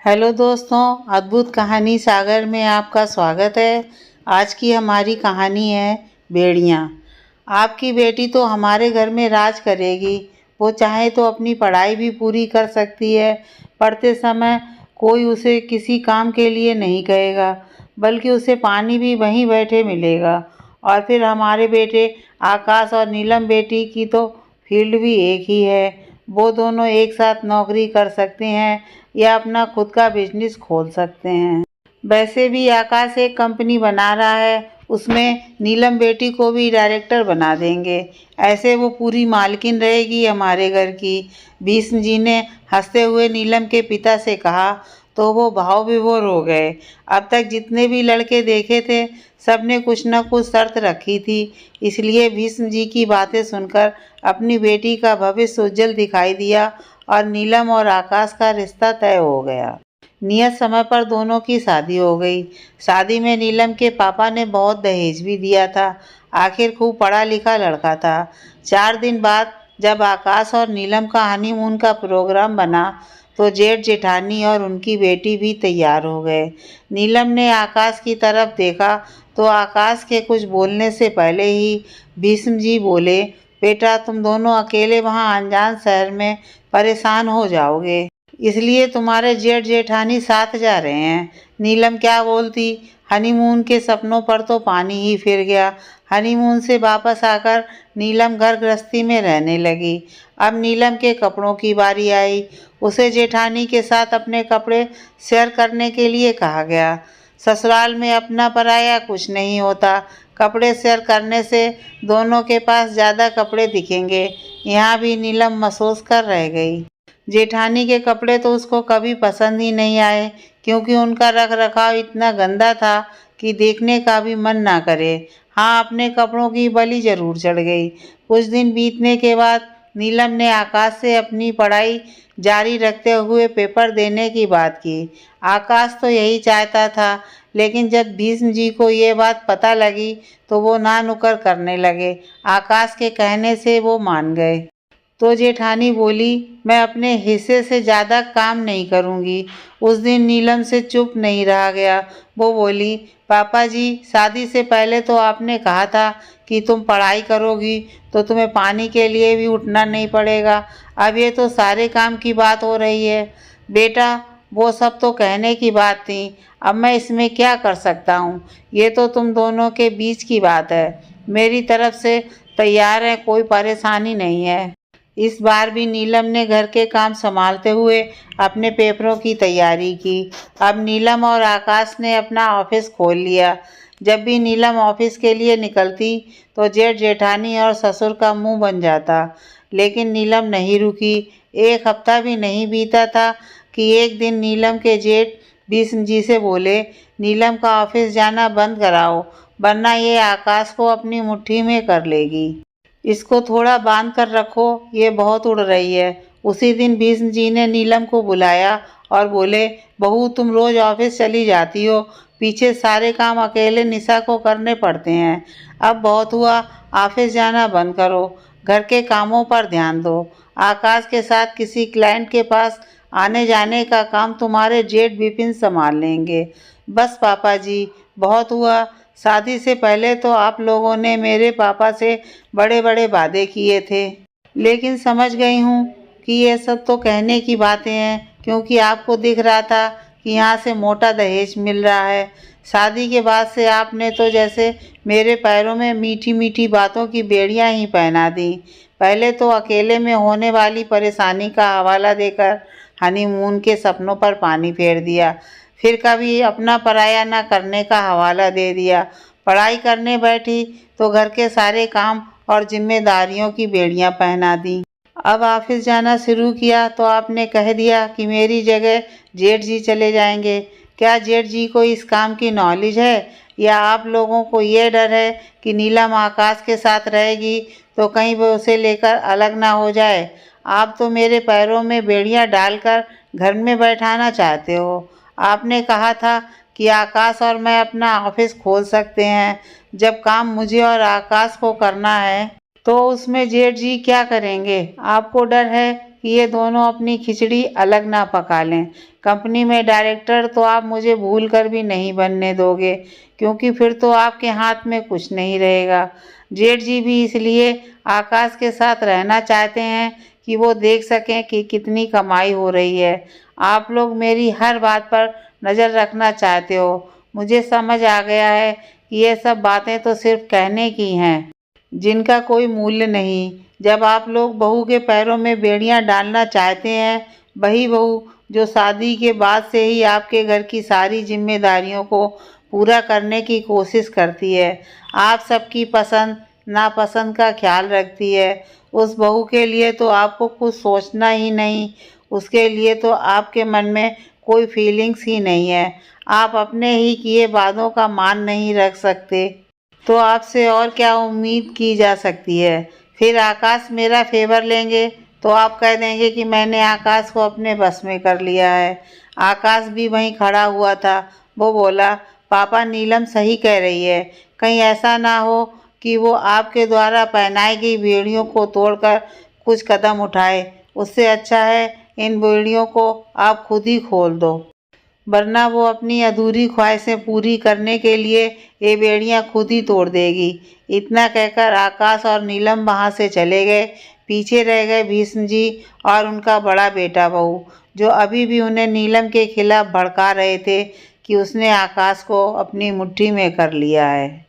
Hello दोस्तों, अद्भुत कहानी सागर में आपका स्वागत है। आज की हमारी कहानी है भेड़िया। आपकी बेटी तो हमारे घर में राज करेगी। वो चाहे तो अपनी पढ़ाई भी पूरी कर सकती है। पढ़ते समय कोई उसे किसी काम के लिए नहीं कहेगा, बल्कि उसे पानी भी वहीं बैठे मिलेगा। और फिर हमारे बेटे आकाश और नीलम बेटी की तो फील्ड भी एक ही है। वो दोनों एक साथ नौकरी कर सकते हैं या अपना खुद का बिजनेस खोल सकते हैं। वैसे भी आकाश एक कंपनी बना रहा है, उसमें नीलम बेटी को भी डायरेक्टर बना देंगे। ऐसे वो पूरी मालकिन रहेगी हमारे घर की। भीष्म जी ने हंसते हुए नीलम के पिता से कहा तो वो भाव विभोर हो गए। अब तक जितने भी लड़के देखे थे, सबने कुछ न कुछ शर्त रखी थी, इसलिए भीष्म जी की बातें सुनकर अपनी बेटी का भविष्य उज्जवल दिखाई दिया और नीलम और आकाश का रिश्ता तय हो गया। नियत समय पर दोनों की शादी हो गई। शादी में नीलम के पापा ने बहुत दहेज भी दिया था। आखिर खूब पढ़ा लिखा लड़का था। 4 दिन बाद जब आकाश और नीलम का हनीमून का प्रोग्राम बना, तो जेठ जेठानी और उनकी बेटी भी तैयार हो गए। नीलम ने आकाश की तरफ देखा तो आकाश के कुछ बोलने से पहले ही भीष्म जी बोले, बेटा तुम दोनों अकेले वहाँ अनजान शहर में परेशान हो जाओगे, इसलिए तुम्हारे जेठ जेठानी साथ जा रहे हैं। नीलम क्या बोलती। हनीमून के सपनों पर तो पानी ही फिर गया। हनीमून से वापस आकर नीलम घर गृहस्थी में रहने लगी। अब नीलम के कपड़ों की बारी आई। उसे जेठानी के साथ अपने कपड़े शेयर करने के लिए कहा गया। ससुराल में अपना पराया कुछ नहीं होता। कपड़े शेयर करने से दोनों के पास ज़्यादा कपड़े दिखेंगे। यहाँ भी नीलम महसूस कर रह गई। जेठानी के कपड़े तो उसको कभी पसंद ही नहीं आए, क्योंकि उनका रख रखाव इतना गंदा था कि देखने का भी मन ना करे। हाँ, अपने कपड़ों की बलि जरूर चढ़ गई। कुछ दिन बीतने के बाद नीलम ने आकाश से अपनी पढ़ाई जारी रखते हुए पेपर देने की बात की। आकाश तो यही चाहता था, लेकिन जब भीष्म जी को ये बात पता लगी तो वो ना नुकर करने लगे। आकाश के कहने से वो मान गए। तो जेठानी बोली, मैं अपने हिस्से से ज़्यादा काम नहीं करूँगी। उस दिन नीलम से चुप नहीं रहा गया। वो बोली, पापा जी, शादी से पहले तो आपने कहा था कि तुम पढ़ाई करोगी तो तुम्हें पानी के लिए भी उठना नहीं पड़ेगा। अब ये तो सारे काम की बात हो रही है। बेटा, वो सब तो कहने की बात थी। अब मैं इसमें क्या कर सकता हूँ। ये तो तुम दोनों के बीच की बात है। मेरी तरफ से तैयार है, कोई परेशानी नहीं है। इस बार भी नीलम ने घर के काम संभालते हुए अपने पेपरों की तैयारी की। अब नीलम और आकाश ने अपना ऑफिस खोल लिया। जब भी नीलम ऑफिस के लिए निकलती तो जेठ जेठानी और ससुर का मुंह बन जाता। लेकिन नीलम नहीं रुकी। एक हफ्ता भी नहीं बीता था कि एक दिन नीलम के जेठ भीष्म जी से बोले, नीलम का ऑफिस जाना बंद कराओ, वरना ये आकाश को अपनी मुट्ठी में कर लेगी। इसको थोड़ा बांध कर रखो, ये बहुत उड़ रही है। उसी दिन भीष्म जी ने नीलम को बुलाया और बोले, बहू तुम रोज ऑफिस चली जाती हो, पीछे सारे काम अकेले निशा को करने पड़ते हैं। अब बहुत हुआ, ऑफिस जाना बंद करो, घर के कामों पर ध्यान दो। आकाश के साथ किसी क्लाइंट के पास आने जाने का काम तुम्हारे जेठ विपिन संभाल लेंगे। बस पापा जी, बहुत हुआ। शादी से पहले तो आप लोगों ने मेरे पापा से बड़े बड़े वादे किए थे, लेकिन समझ गई हूँ कि ये सब तो कहने की बातें हैं, क्योंकि आपको दिख रहा था कि यहाँ से मोटा दहेज मिल रहा है। शादी के बाद से आपने तो जैसे मेरे पैरों में मीठी मीठी बातों की बेड़ियाँ ही पहना दी। पहले तो अकेले में होने वाली परेशानी का हवाला देकर हनीमून के सपनों पर पानी फेर दिया। फिर कभी अपना पराया ना करने का हवाला दे दिया। पढ़ाई करने बैठी तो घर के सारे काम और जिम्मेदारियों की बेड़ियां पहना दी। अब ऑफिस जाना शुरू किया तो आपने कह दिया कि मेरी जगह जेठ जी चले जाएंगे। क्या जेठ जी को इस काम की नॉलेज है, या आप लोगों को ये डर है कि नीलम आकाश के साथ रहेगी तो कहीं वो उसे लेकर अलग ना हो जाए। आप तो मेरे पैरों में बेड़ियां डालकर घर में बैठाना चाहते हो। आपने कहा था कि आकाश और मैं अपना ऑफिस खोल सकते हैं। जब काम मुझे और आकाश को करना है तो उसमें जेठ जी क्या करेंगे। आपको डर है कि ये दोनों अपनी खिचड़ी अलग ना पका लें। कंपनी में डायरेक्टर तो आप मुझे भूल कर भी नहीं बनने दोगे, क्योंकि फिर तो आपके हाथ में कुछ नहीं रहेगा। जेठ जी भी इसलिए आकाश के साथ रहना चाहते हैं कि वो देख सकें कि कितनी कमाई हो रही है। आप लोग मेरी हर बात पर नज़र रखना चाहते हो। मुझे समझ आ गया है कि ये सब बातें तो सिर्फ कहने की हैं, जिनका कोई मूल्य नहीं। जब आप लोग बहू के पैरों में बेड़ियां डालना चाहते हैं, वही बहू जो शादी के बाद से ही आपके घर की सारी जिम्मेदारियों को पूरा करने की कोशिश करती है, आप सबकी पसंद नापसंद का ख्याल रखती है, उस बहू के लिए तो आपको कुछ सोचना ही नहीं। उसके लिए तो आपके मन में कोई फीलिंग्स ही नहीं है। आप अपने ही किए वादों का मान नहीं रख सकते, तो आपसे और क्या उम्मीद की जा सकती है। फिर आकाश मेरा फेवर लेंगे तो आप कह देंगे कि मैंने आकाश को अपने बस में कर लिया है। आकाश भी वहीं खड़ा हुआ था। वो बोला, पापा नीलम सही कह रही है। कहीं ऐसा ना हो कि वो आपके द्वारा पहनाई गई बेड़ियों को तोड़कर कुछ कदम उठाए। उससे अच्छा है इन बेड़ियों को आप खुद ही खोल दो, वरना वो अपनी अधूरी ख्वाहिशें पूरी करने के लिए ये बेड़ियां खुद ही तोड़ देगी। इतना कहकर आकाश और नीलम वहाँ से चले गए। पीछे रह गए भीष्म जी और उनका बड़ा बेटा बहू, जो अभी भी उन्हें नीलम के खिलाफ भड़का रहे थे कि उसने आकाश को अपनी मुट्ठी में कर लिया है।